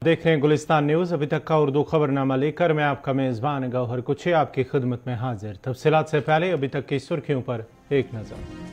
देख रहे हैं गुलिस्तान न्यूज। अभी तक का उर्दू खबरनामा लेकर मैं आपका मेजबान गौहर कुछे आपकी खिदमत में हाजिर। तफसीलात से पहले अभी तक की सुर्खियों पर एक नजर।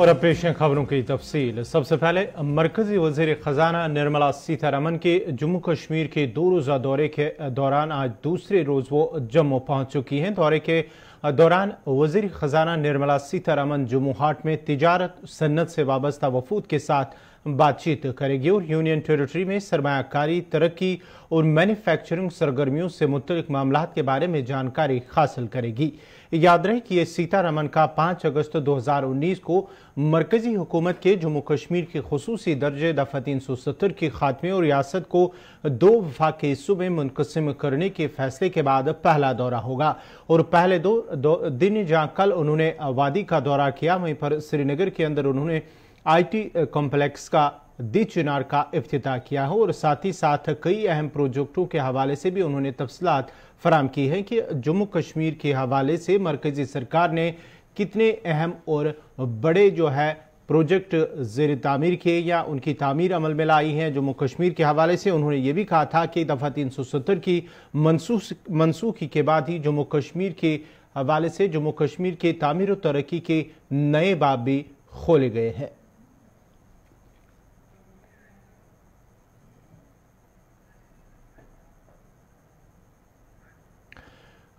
और अब पेश है खबरों की तफसील। सबसे पहले मरकजी वज़ीर ख़जाना निर्मला सीतारमन के जम्मू कश्मीर के 2 रोज़ा दौरे के दौरान आज दूसरे रोज़ वो जम्मू पहुंच चुकी हैं। दौरे के दौरान वज़ीर ख़जाना निर्मला सीतारमन जम्मू हाट में तिजारत सन्नत से वाबस्ता वफूद के साथ बातचीत करेगी और यूनियन टेरिटरी में सरमायाकारी, तरक्की और मैन्युफैक्चरिंग सरगर्मियों से मुतल्लिक मामलात के बारे में जानकारी हासिल करेगी। याद रहे कि ये सीतारमन का 5 अगस्त 2019 को मरकजी हुकूमत के जम्मू कश्मीर के खुसूसी दर्जे दफ़ा 370 के खात्मे और रियासत को 2 वफाकी हिस्सों में मुनक़सिम करने के फैसले के बाद पहला दौरा होगा और पहले दो दिन जहाँ कल उन्होंने वादी का दौरा किया, वहीं पर श्रीनगर के अंदर उन्होंने IT कॉम्प्लेक्स का दी चिनार का इफ्तिताह किया है और साथ ही साथ कई अहम प्रोजेक्टों के हवाले से भी उन्होंने तफसीलात फराम की है कि जम्मू कश्मीर के हवाले से मरकजी सरकार ने कितने अहम और बड़े जो है प्रोजेक्ट ज़ेर तामीर किए या उनकी तामीर अमल में लाई है। जम्मू कश्मीर के हवाले से उन्होंने ये भी कहा था कि दफ़ा 370 की मनसूखी के बाद ही जम्मू कश्मीर के हवाले से जम्मू कश्मीर के तामीर और तरक्की के नए बाब भी खोले गए हैं।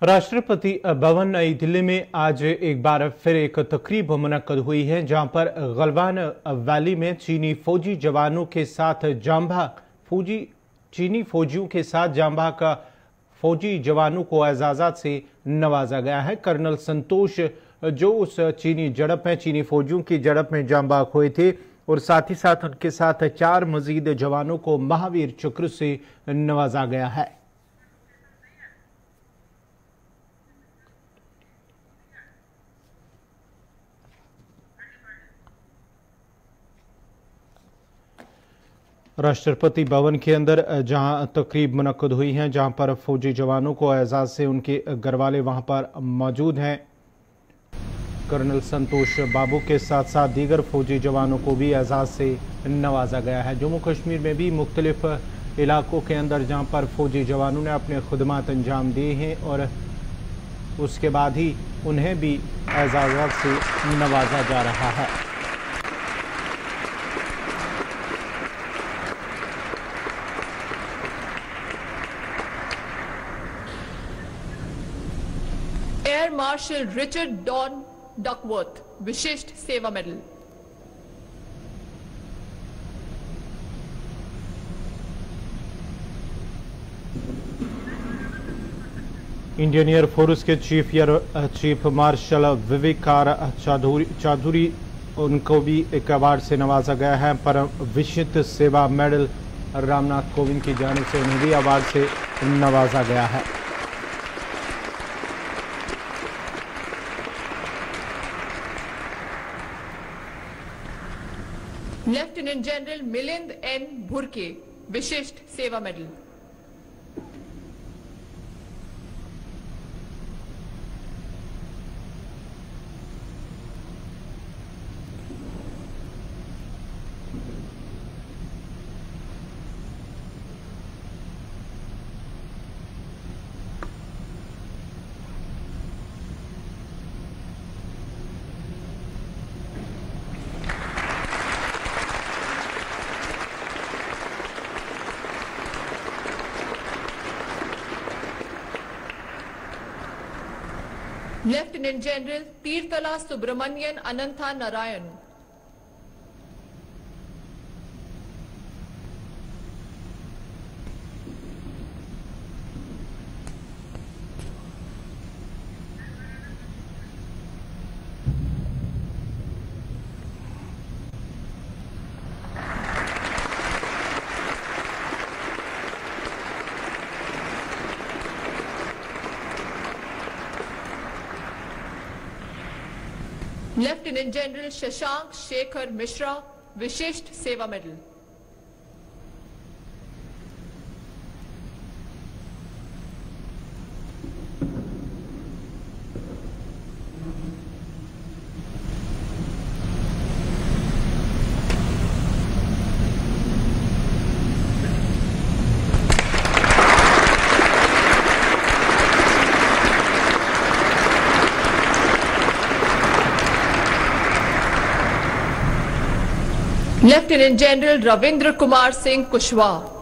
राष्ट्रपति भवन नई दिल्ली में आज एक बार फिर एक तकरीब मुनक्कद हुई है, जहां पर गलवान वैली में चीनी फौजियों के साथ जांबाग का फौजी जवानों को एजाज़ात से नवाजा गया है। कर्नल संतोष जो उस चीनी फौजियों की झड़प में जांबाग हुए थे और साथ ही साथ उनके साथ 4 मजीद जवानों को महावीर चक्र से नवाजा गया है। राष्ट्रपति भवन के अंदर जहां तकरीब मुनक्कद हुई है, जहां पर फौजी जवानों को एजाज से उनके घरवाले वहां पर मौजूद हैं। कर्नल संतोष बाबू के साथ साथ दीगर फौजी जवानों को भी एजाज से नवाजा गया है। जम्मू कश्मीर में भी मुख्तलिफ इलाकों के अंदर जहां पर फौजी जवानों ने अपने खुदमात अंजाम दिए हैं और उसके बाद ही उन्हें भी एजाज़ात से नवाजा जा रहा है। Air Marshal Richard Don Duckworth Vishisht Seva medal. Indian Air Force के चीफ मार्शल विवेकार चौधरी उनको भी एक अवार्ड से नवाजा गया है। परम विशिष्ट सेवा मेडल रामनाथ कोविंद की जानिब से उन्हें भी अवार्ड से नवाजा गया है। Lieutenant general Milind N Bhurke Vishisht Seva medal. Lieutenant general Teerthala Subramanian Anantha Narayan. Lieutenant general Shashank Shekhar Mishra Vishisht Seva medal. Lieutenant general Ravindra Kumar Singh Kushwaha.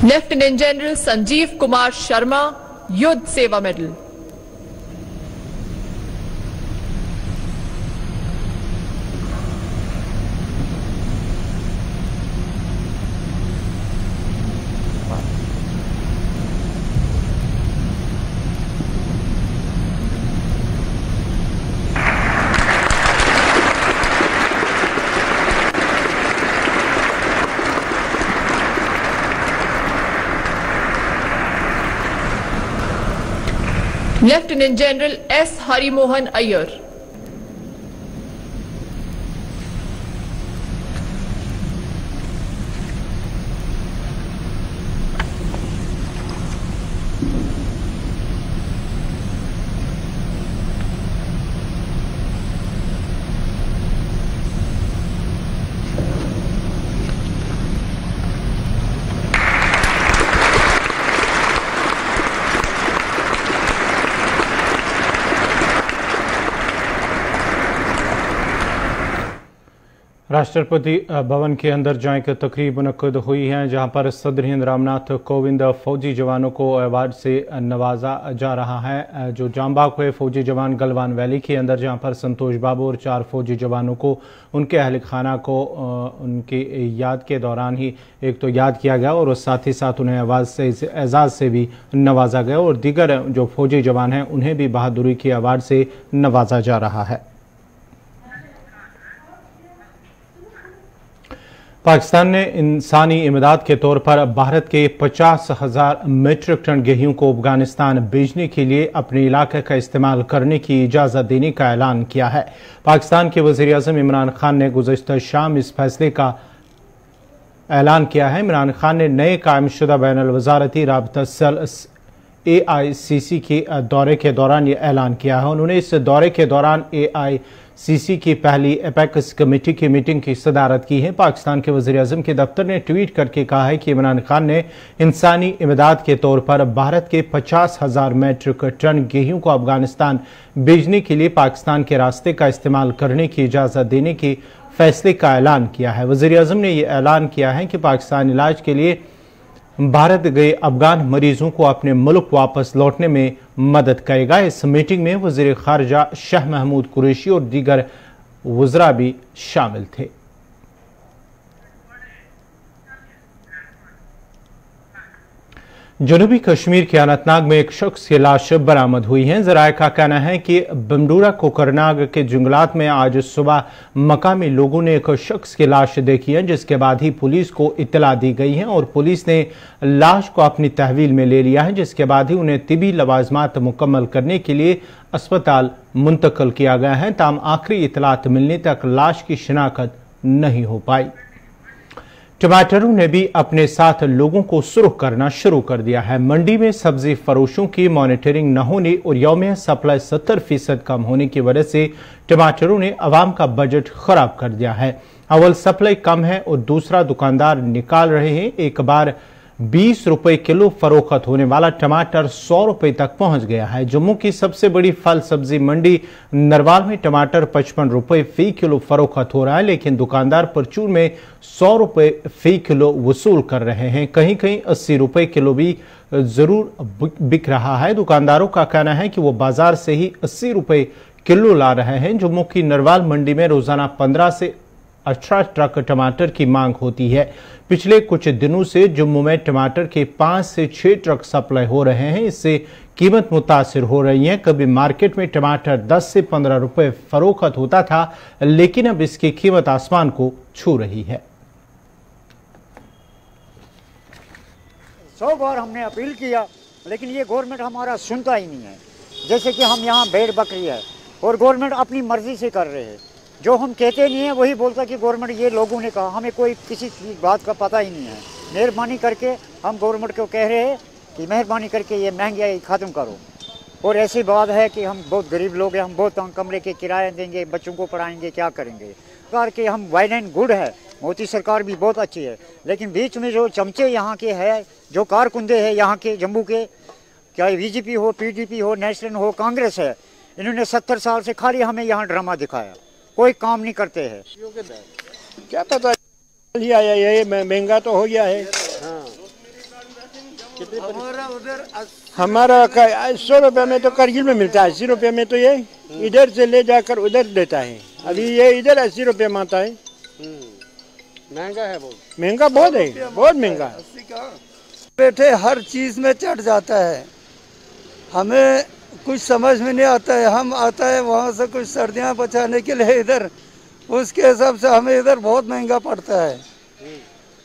Lieutenant general Sanjeev Kumar Sharma Yuddh Seva medal. Lieutenant general S Harimohan Iyer. Rashtrapati Bhavan के अंदर जहाँ एक तकरीब मुनक्किद हुई है, जहाँ पर सदर हिंद रामनाथ कोविंद फौजी जवानों को अवार्ड से नवाजा जा रहा है। जो जांबाग हुए फौजी जवान गलवान वैली के अंदर, जहाँ पर संतोष बाबू और 4 फौजी जवानों को उनके अहल खाना को उनकी याद के दौरान ही एक तो याद किया गया और साथ ही साथ उन्हें एजाज़ से भी नवाजा गया और दीगर जो फौजी जवान हैं उन्हें भी बहादुरी के अवार्ड से नवाजा जा रहा है। पाकिस्तान ने इंसानी इमदाद के तौर पर भारत के 50,000 मीट्रिक टन गेहूं को अफगानिस्तान भेजने के लिए अपने इलाके का इस्तेमाल करने की इजाज़त देने का ऐलान किया है। पाकिस्तान के वज़ीर-ए-आज़म इमरान खान ने गुज़श्ता शाम इस फैसले का ऐलान किया है। इमरान खान ने नए कायमशुदा बैनुल वज़ारती राबता सेल AICC के दौरे के दौरान ये ऐलान किया है। उन्होंने इस दौरे के दौरान सीसी की पहली एपेक्स कमेटी की मीटिंग की सदारत की है। पाकिस्तान के वज़ीर-ए-आज़म के दफ्तर ने ट्वीट करके कहा है कि इमरान खान ने इंसानी इमदाद के तौर पर भारत के 50,000 मैट्रिक टन गेहूं को अफगानिस्तान भेजने के लिए पाकिस्तान के रास्ते का इस्तेमाल करने की इजाज़त देने के फैसले का ऐलान किया है। वज़ीर-ए-आज़म ने यह ऐलान किया है कि पाकिस्तान इलाज के लिए भारत गए अफगान मरीजों को अपने मुल्क वापस लौटने में मदद करेगा। इस मीटिंग में वज़ीर खारजा शाह महमूद कुरैशी और दीगर वज़रा भी शामिल थे। जनूबी कश्मीर के अनंतनाग में एक शख्स की लाश बरामद हुई है। ज़राए का कहना है कि बमडूरा कोकरनाग के जंगलात में आज सुबह मकामी लोगों ने एक शख्स की लाश देखी है, जिसके बाद ही पुलिस को इत्तला दी गई है और पुलिस ने लाश को अपनी तहवील में ले लिया है, जिसके बाद ही उन्हें तिबी लवाजमात मुकम्मल करने के लिए अस्पताल मुंतकिल किया गया है। ताम आखिरी इत्तलात मिलने तक लाश की शिनाख्त नहीं हो पाई। टमाटरों ने भी अपने साथ लोगों को सुर्ख करना शुरू कर दिया है। मंडी में सब्जी फरोशों की मॉनिटरिंग न होने और यौमिया सप्लाई 70% कम होने की वजह से टमाटरों ने अवाम का बजट खराब कर दिया है। अव्वल सप्लाई कम है और दूसरा दुकानदार निकाल रहे हैं। एक बार 20 रुपए किलो फरोख्त होने वाला टमाटर 100 रुपए तक पहुंच गया है। जम्मू की सबसे बड़ी फल सब्जी मंडी नरवाल में टमाटर 55 रुपए फी किलो फरोख्त हो रहा है, लेकिन दुकानदार परचून में 100 रुपए फी किलो वसूल कर रहे हैं। कहीं कहीं 80 रुपए किलो भी जरूर बिक रहा है। दुकानदारों का कहना है कि वो बाजार से ही 80 रुपए किलो ला रहे हैं। जम्मू की नरवाल मंडी में रोजाना 15 से 18 ट्रक टमाटर की मांग होती है। पिछले कुछ दिनों से जम्मू में टमाटर के 5 से 6 ट्रक सप्लाई हो रहे हैं। इससे कीमत मुतासिर हो रही है। कभी मार्केट में टमाटर 10 से 15 रुपए फरोख्त होता था, लेकिन अब इसकी कीमत आसमान को छू रही है। 100 बार हमने अपील किया, लेकिन ये गवर्नमेंट हमारा सुनता ही नहीं है। जैसे कि हम यहाँ भेड़ बकरी है और गवर्नमेंट अपनी मर्जी से कर रहे हैं। जो हम कहते नहीं है वही बोलता कि गवर्नमेंट ये लोगों ने कहा, हमें कोई किसी बात का पता ही नहीं है। मेहरबानी करके हम गवर्नमेंट को कह रहे हैं कि मेहरबानी करके ये महंगाई ख़त्म करो। और ऐसी बात है कि हम बहुत गरीब लोग हैं, हम बहुत कमरे के किराए देंगे, बच्चों को पढ़ाएंगे, क्या करेंगे। करके हम वाइड एंड गुड है, मोदी सरकार भी बहुत अच्छी है, लेकिन बीच में जो चमचे यहाँ के है, जो कारकुंदे हैं यहाँ के जम्मू के, चाहे बीजेपी हो, पीडीपी हो, नेशनल हो, कांग्रेस है, इन्होंने 70 साल से खाली हमें यहाँ ड्रामा दिखाया, कोई काम नहीं करते हैं। क्या पता ही आया, ये महंगा तो हो गया है। हाँ। हमारा 100 रुपये में तो करगिल में मिलता है, 80 रुपये में तो ये इधर से ले जाकर उधर देता है। अभी ये इधर 80 रुपये में आता है। महंगा है, बहुत महंगा, बहुत है, बहुत महंगा है। बैठे हर चीज में चढ़ जाता है, हमें कुछ समझ में नहीं आता है। हम आता है वहाँ से कुछ सर्दियाँ बचाने के लिए इधर, उसके हिसाब से हमें इधर बहुत महंगा पड़ता है।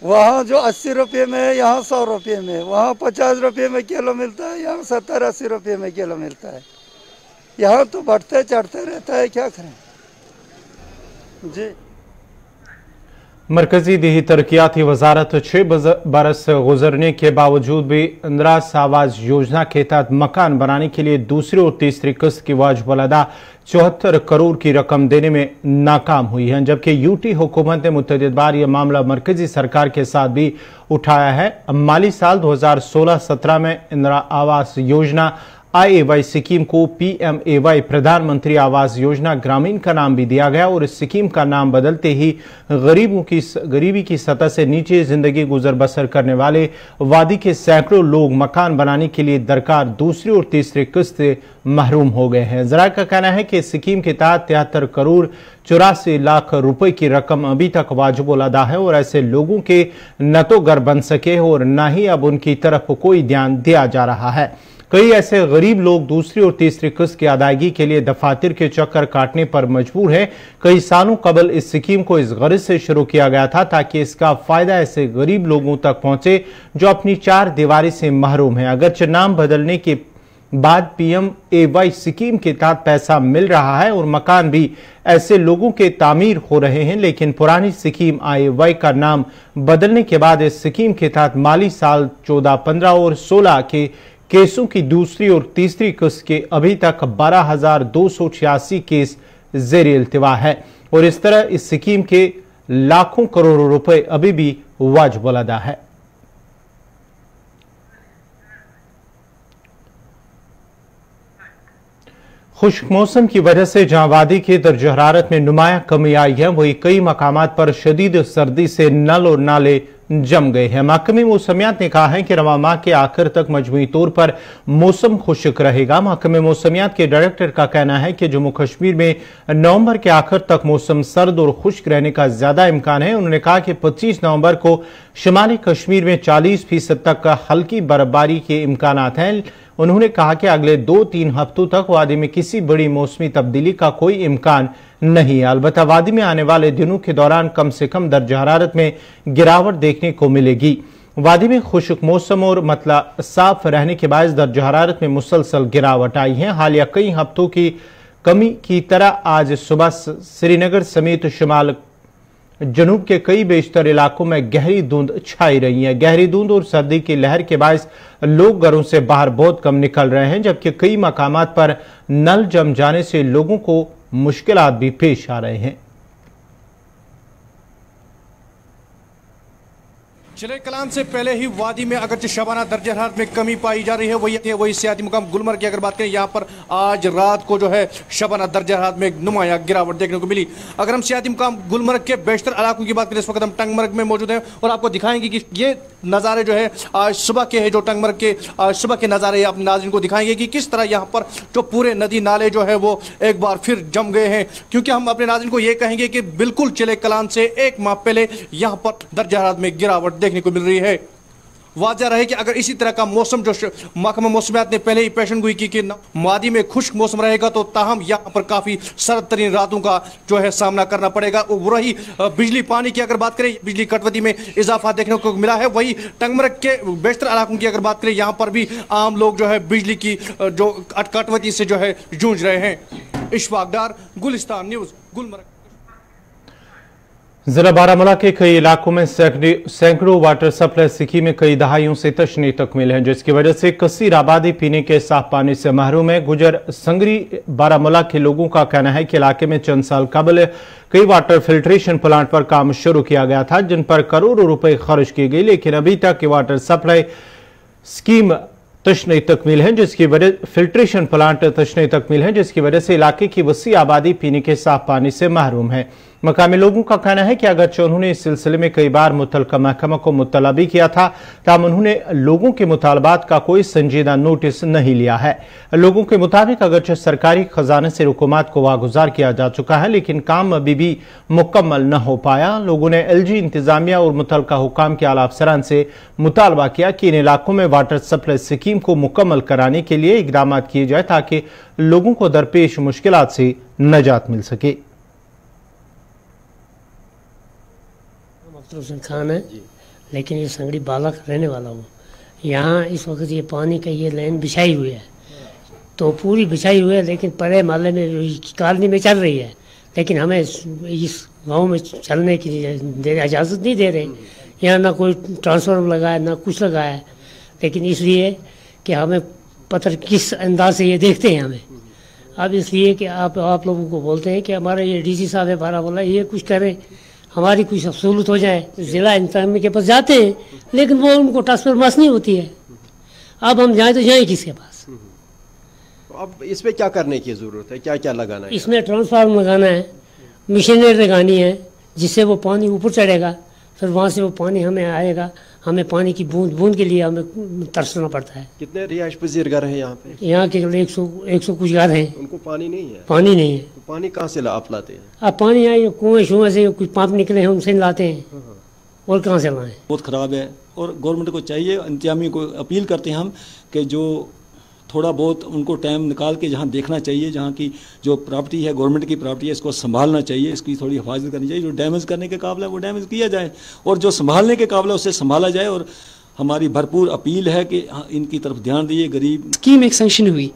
वहाँ जो 80 रुपये में है, यहाँ 100 रुपये में, वहाँ 50 रुपये में किलो मिलता है, यहाँ 70-80 रुपये में किलो मिलता है। यहाँ तो बढ़ते चढ़ते रहता है, क्या करें जी। मरकजी देही तरक्याती वजारत 6 बरस गुजरने के बावजूद भी इंदिरा आवास योजना के तहत मकान बनाने के लिए दूसरी और तीसरी किस्त की वाजिब अदा 74 करोड़ की रकम देने में नाकाम हुई है, जबकि यूटी हुकूमत ने मुतअद्दिद बार यह मामला मरकजी सरकार के साथ भी उठाया है। माली साल 2016-17 में इंदिरा आवास योजना IAY स्कीम को PMAY प्रधानमंत्री आवास योजना ग्रामीण का नाम भी दिया गया और इस स्कीम का नाम बदलते ही गरीबी की सतह से नीचे जिंदगी गुजर बसर करने वाले वादी के सैकड़ों लोग मकान बनाने के लिए दरकार दूसरी और तीसरी किस्त से महरूम हो गए हैं। जरा का कहना है कि स्कीम के तहत 73 करोड़ 84 लाख रुपए की रकम अभी तक वाजिब अदा है और ऐसे लोगों के न तो घर बन सके और न ही अब उनकी तरफ कोई ध्यान दिया जा रहा है। कई ऐसे गरीब लोग दूसरी और तीसरी किस्त की अदायगी के लिए दफातर के चक्कर काटने पर मजबूर हैं। कई सालों कबल इस स्कीम को इस गर्ज से शुरू किया गया था ताकि इसका फायदा ऐसे गरीब लोगों तक पहुंचे जो अपनी चार दीवारी से महरूम हैं। अगरचे नाम बदलने के बाद PMAY स्कीम के तहत पैसा मिल रहा है और मकान भी ऐसे लोगों के तामीर हो रहे हैं, लेकिन पुरानी स्कीम IAY का नाम बदलने के बाद इस स्कीम के तहत माली साल 14, 15 और 16 के केसों की दूसरी और तीसरी किस्त के अभी तक 12,286 केस ज़ेर इल्तिवा है और इस तरह इस स्कीम के लाखों करोड़ों रुपए अभी भी वाजिब अदा है। खुश्क मौसम की वजह से जहां वादी के दर्ज हरारत में नुमाया कमी आई है, वहीं कई मकामात पर शदीद सर्दी से नल और नाले जम गए हैं। महकमे मौसमियात ने कहा है कि रवां माह के आखिर तक मजमूई तौर पर मौसम खुश्क रहेगा। महकमे मौसमियात के डायरेक्टर का कहना है कि जम्मू कश्मीर में नवंबर के आखिर तक मौसम सर्द और खुश्क रहने का ज्यादा इम्कान है। उन्होंने कहा कि 25 नवंबर को शुमाली कश्मीर में 40% तक हल्की बर्फबारी के इम्कान हैं। उन्होंने कहा कि अगले 2-3 हफ्तों तक वादी में किसी बड़ी मौसमी तब्दीली का कोई इम्कान नहीं है। अलबत्ता वादी में आने वाले दिनों के दौरान कम से कम दर्ज हरारत में गिरावट देखने को मिलेगी। वादी में खुश्क मौसम और मतला साफ रहने के बायस दर्ज हरारत में मुसलसल गिरावट आई है। हालिया कई हफ्तों की कमी की तरह आज सुबह श्रीनगर समेत शुमाल जनूब के कई बेशतर इलाकों में गहरी धुंध छाई रही है। गहरी धुंध और सर्दी की लहर के बायस लोग घरों से बाहर बहुत कम निकल रहे हैं, जबकि कई मकामात पर नल जम जाने से लोगों को मुश्किलात भी पेश आ रहे हैं। चिले कलान से पहले ही वादी में अगरचे शबाना दर्ज हरारत में कमी पाई जा रही है, वही सियाती मुकाम गुलमर्ग की अगर बात करें, यहाँ पर आज रात को जो है शबाना दर्ज हरारत में नुमाया गिरावट देखने को मिली। अगर हम सियाती मुकाम गुलमर्ग के बेशतर इलाकों की बात करें, इस वक्त हम टंगमर्ग में मौजूद हैं और आपको दिखाएंगे कि ये नज़ारे जो है आज सुबह के है, जो टंगमर्ग के आज सुबह के नज़ारे अपने नाज़रीन को दिखाएंगे कि किस तरह यहाँ पर जो पूरे नदी नाले जो है वो एक बार फिर जम गए हैं। क्योंकि हम अपने नाज़रीन को ये कहेंगे कि बिल्कुल चिले कलान से एक माह पहले यहाँ पर दर्ज हरारत में गिरावट देखने को मिल रही है। वाज़ह रहे कि अगर इसी तरह का मौसम जो महकमा मौसमियात ने पहले ही पेशन गोई की कि वादी में खुश्क मौसम रहेगा, तो ताहम यहाँ पर काफ़ी सर्द तरीन रातों का जो है सामना करना पड़ेगा। वही बिजली पानी की अगर बात करें, बिजली कटौती में इजाफा देखने को मिला है। वही टंगमर्ग के बेशतर इलाकों की अगर बात करें, यहाँ पर भी आम लोग जो है बिजली की जो कटौती से जो है जूझ रहे हैं। इशफाक डार, गुलिस्तान न्यूज़, गुलमर्ग। जिला बारामूला के कई इलाकों में सैकड़ों वाटर सप्लाई स्कीम में कई दहाइयों से तशनी तकमील है, जिसकी वजह से कसीर आबादी पीने के साफ पानी से महरूम है। गुजर संगरी बारामूला के लोगों का कहना है कि इलाके में चंद साल कबल कई वाटर फिल्ट्रेशन प्लांट पर काम शुरू किया गया था, जिन पर करोड़ों रुपए खर्च किए गए, लेकिन अभी तक वाटर सप्लाई स्कीम तशनी तकमील है, जिसकी वजह फिल्ट्रेशन प्लांट तशनी तकमील है, जिसकी वजह से इलाके की वसी आबादी पीने के साफ पानी से महरूम है। मकामी लोगों का कहना है कि अगरचे उन्होंने इस सिलसिले में कई बार मुतल्लिका महकमा को मुत्तला भी किया था, ताहम उन्होंने लोगों के मुतालबात का कोई संजीदा नोटिस नहीं लिया है। लोगों के मुताबिक अगरचे सरकारी खजाने से हुकूमत को वागुजार किया जा चुका है, लेकिन काम अभी भी मुकम्मल न हो पाया। लोगों ने एलजी इंतजामिया और मुतल्लिका हुकाम के आला अफसरान से मुतालबा किया कि इन इलाकों में वाटर सप्लाई स्कीम को मुकम्मल कराने के लिए इकदाम किए जाए, ताकि लोगों को दरपेश मुश्किलात से निजात मिल सके। हुसैन खान है, लेकिन ये संगड़ी बाला का रहने वाला हूँ। यहाँ इस वक्त ये पानी का ये लाइन बिछाई हुई है, तो पूरी बिछाई हुई है, लेकिन परे माले में कॉलोनी में चल रही है, लेकिन हमें इस गांव में चलने की इजाज़त नहीं दे रहे। यहाँ ना कोई ट्रांसफार्मर लगा है, ना कुछ लगा है, लेकिन इसलिए कि हमें पता किस अंदाज से ये देखते हैं हमें। अब इसलिए कि आप लोगों को बोलते हैं कि हमारे ये डीसी साहब है बारामूला, ये कुछ करें, हमारी कुछ सहूलत हो जाए। ज़िला इंतजामिया के पास जाते हैं, लेकिन वो उनको ट्रांसफर मास नहीं होती है। अब हम जाएं तो जाएं किसके पास? अब इसमें क्या करने की ज़रूरत है, क्या क्या लगाना है? इसमें ट्रांसफार्मर लगाना है, मशीनरी लगानी है, जिससे वो पानी ऊपर चढ़ेगा, फिर वहाँ से वो पानी हमें आएगा। हमें पानी की बूंद बूंद के लिए हमें तरसना पड़ता है। कितने रिहाइश पजीर घर हैं यहाँ पे? यहाँ के 100 कुछ घर हैं। उनको पानी नहीं है? पानी नहीं है। तो पानी कहाँ से आप लाते हैं? अब पानी आए कुएं शुएं से कुछ पंप निकले हैं, उनसे लाते हैं, और कहाँ से लाएं? बहुत ख़राब है, और गवर्नमेंट को चाहिए, इंतजामिया को अपील करते हैं हम कि जो थोड़ा बहुत उनको टाइम निकाल के जहाँ देखना चाहिए, जहाँ की जो प्रॉपर्टी है गवर्नमेंट की प्रॉपर्टी है, इसको संभालना चाहिए, इसकी थोड़ी हिफाजत करनी चाहिए। जो डैमेज करने के काबिल है वो डैमेज किया जाए, और जो संभालने के काबिल है उससे संभाला जाए। और हमारी भरपूर अपील है कि इनकी तरफ ध्यान दिए। गरीब स्कीम एक सैंक्शन हुई,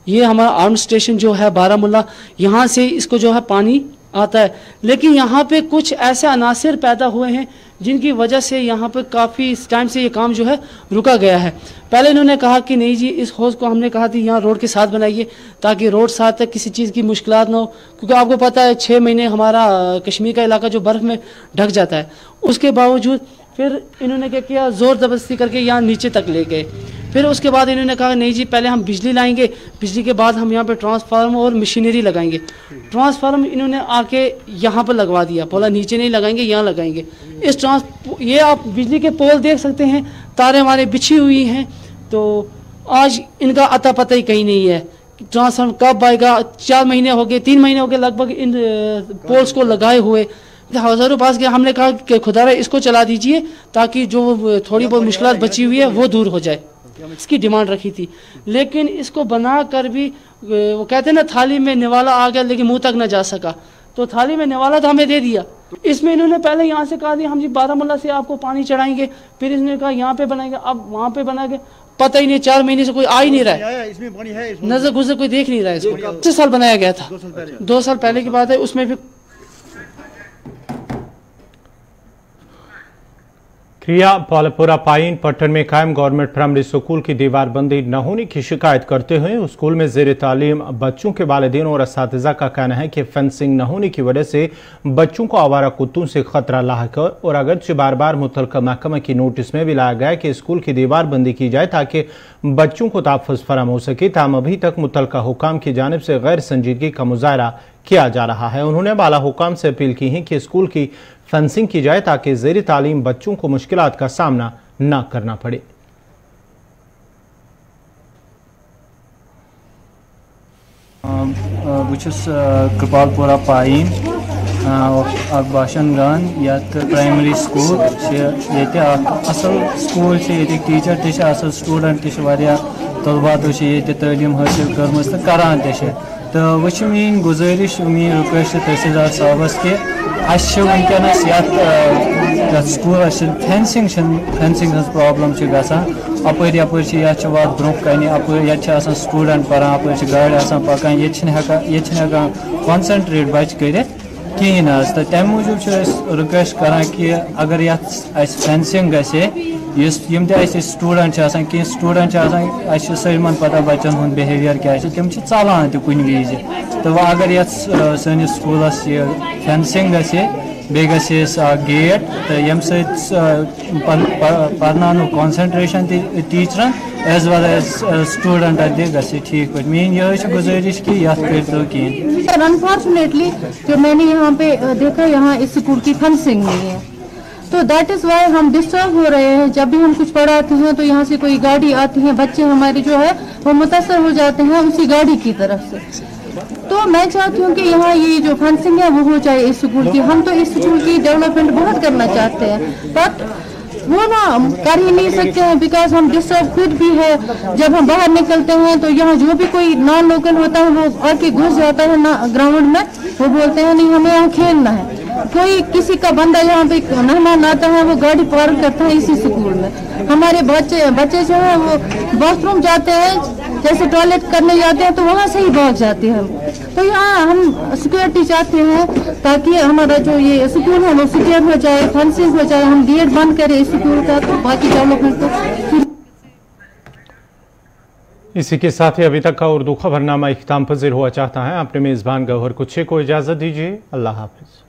ये हमारा आर्म स्टेशन जो है बारामूला, यहाँ से इसको जो है पानी आता है, लेकिन यहाँ पे कुछ ऐसे अनासिर पैदा हुए हैं जिनकी वजह से यहाँ पर काफ़ी टाइम से ये काम जो है रुका गया है। पहले इन्होंने कहा कि नहीं जी, इस हौज़ को हमने कहा थी यहाँ रोड के साथ बनाइए ताकि रोड साथ तक किसी चीज़ की मुश्किलात ना हो, क्योंकि आपको पता है 6 महीने हमारा कश्मीर का इलाका जो बर्फ़ में ढक जाता है। उसके बावजूद फिर इन्होंने क्या किया, ज़ोर ज़बरदस्ती करके यहाँ नीचे तक ले गए। फिर उसके बाद इन्होंने कहा नहीं जी, पहले हम बिजली लाएंगे, बिजली के बाद हम यहाँ पे ट्रांसफार्मर और मशीनरी लगाएंगे। ट्रांसफार्मर इन्होंने आके यहाँ पर लगवा दिया, बोला नीचे नहीं लगाएंगे, यहाँ लगाएंगे। ये आप बिजली के पोल देख सकते हैं, तारें हमारे बिछी हुई हैं। तो आज इनका अता पता ही कहीं नहीं है, ट्रांसफार्मर कब आएगा। 4 महीने हो गए, 3 महीने हो गए लगभग इन पोल्स को लगाए हुए। हज़ारों पास गया, हमने कहा कि खुदा इसको चला दीजिए ताकि जो थोड़ी बहुत मुश्किलात बची हुई है वो दूर हो जाए। इसकी डिमांड रखी थी, लेकिन इसको बना कर भी वो कहते हैं ना, थाली में निवाला आ गया लेकिन मुंह तक न जा सका। तो थाली में निवाला तो हमें दे दिया। इसमें इन्होंने पहले यहाँ से कहा हम जी बारामूला से आपको पानी चढ़ाएंगे, फिर इसने कहा यहाँ पे बनाएंगे, अब वहाँ पे बनाएंगे। पता ही नहीं, 4 महीने से कोई आ ही नहीं रहा है, नजर गुजर कोई देख नहीं रहा है इसको। 25 साल बनाया गया था, 2 साल पहले की बात है। उसमें भी क्रिया पौलपुरा पाइन पट्टन में कायम गवर्नमेंट प्राइमरी स्कूल की दीवारबंदी न होने की शिकायत करते हुए स्कूल में ज़ेर तालीम बच्चों के वालिदैन और असातिज़ा का कहना है कि फेंसिंग न होने की वजह से बच्चों को आवारा कुत्तों से खतरा लाक है। और अगरचे बार बार मुतल्लिका महकमा की नोटिस में भी लाया गया कि स्कूल की दीवारबंदी की जाए ताकि बच्चों को तहफ़्फ़ुज़ फराहम हो सके, ताहम अभी तक मुतल्लिका हुकाम की जानिब से गैर संजीदगी का मुजाहरा किया जा रहा है। उन्होंने बाला हुकाम से अपील की है कि स्कूल की फेंसिंग की जाए ताकि ज़ेर तालीम बच्चों को मुश्किलात का सामना न करना पड़े। बुछुस कृपालपुरा पाइन बाशन गान या प्राइमरी स्कूल असल स्कूल टीचर ते असल स्टूडेंट ते तलबात तालीम हासिल कर करान तो वो मीन गुजारिश मीन रिक्वेस्ट तहसीलदार साहबस के वनकस स्कूल फेंसिंग प्रॉब्लम अपर यप वात ब्रोह कन अपर स्टूडेंट पान अपर गाड़ी पकान ये कॉन्सनट्रेट बच्चे कर कहें तो तम मूजूब रिक्वेस्ट करान कि अगर ये फेंसिंग गम स्टूडेंट कह स्टूडेंट सलमन पता बच्चन हूँ बिहेवियर क्या तम चलान तुन वज तो वह अगर ये सैनिस स्कूलस फेंसिंग बे गेट तो यम पर्न concentration teachers as well as student गे ठीक पे मेन यह गुजारिश कि यह कर कहें। अनफॉर्चुनेटली जो मैंने यहाँ पे देखा, यहाँ इस स्कूल की फेंसिंग नहीं है, तो दैट इज़ वाई हम डिस्टर्ब हो रहे हैं। जब भी हम कुछ पढ़ाते हैं तो यहाँ से कोई गाड़ी आती है, बच्चे हमारे जो है वो मुतासर हो जाते हैं उसी गाड़ी की तरफ से। तो मैं चाहती हूँ कि यहाँ ये जो फेंसिंग है वो हो जाए इस स्कूल की। हम तो इस स्कूल की डेवलपमेंट बहुत करना चाहते हैं, बट वो ना कर ही नहीं सकते हैं बिकॉज हम डिस्टर्ब खुद भी है। जब हम बाहर निकलते हैं तो यहाँ जो भी कोई नॉन लोकल होता है वो आके घुस जाता है ना ग्राउंड में, वो बोलते हैं नहीं हमें यहाँ खेलना है। कोई किसी का बंदा यहाँ पे मेहमान आता है वो गाड़ी पार्क करता है इसी स्कूल में। हमारे बच्चे जो है वो बाथरूम जाते हैं, जैसे टॉयलेट करने जाते हैं तो वहाँ से ही भाग जाते हैं। तो यहाँ हम सिक्योरिटी चाहते हैं ताकि हमारा जो ये स्कूल है वो सिक्योर हो जाए, फेंसिंग हो जाए, हम गेट बंद करें स्कूल का, तो बाकी डेवलपमेंट तो। इसी के साथ ही अभी तक का उर्दू खबरनामा इख्तिताम पज़ीर हुआ चाहता है। अपने मेज़बान गौहर कुछे को इजाज़त दीजिए। अल्लाह हाफ़िज़।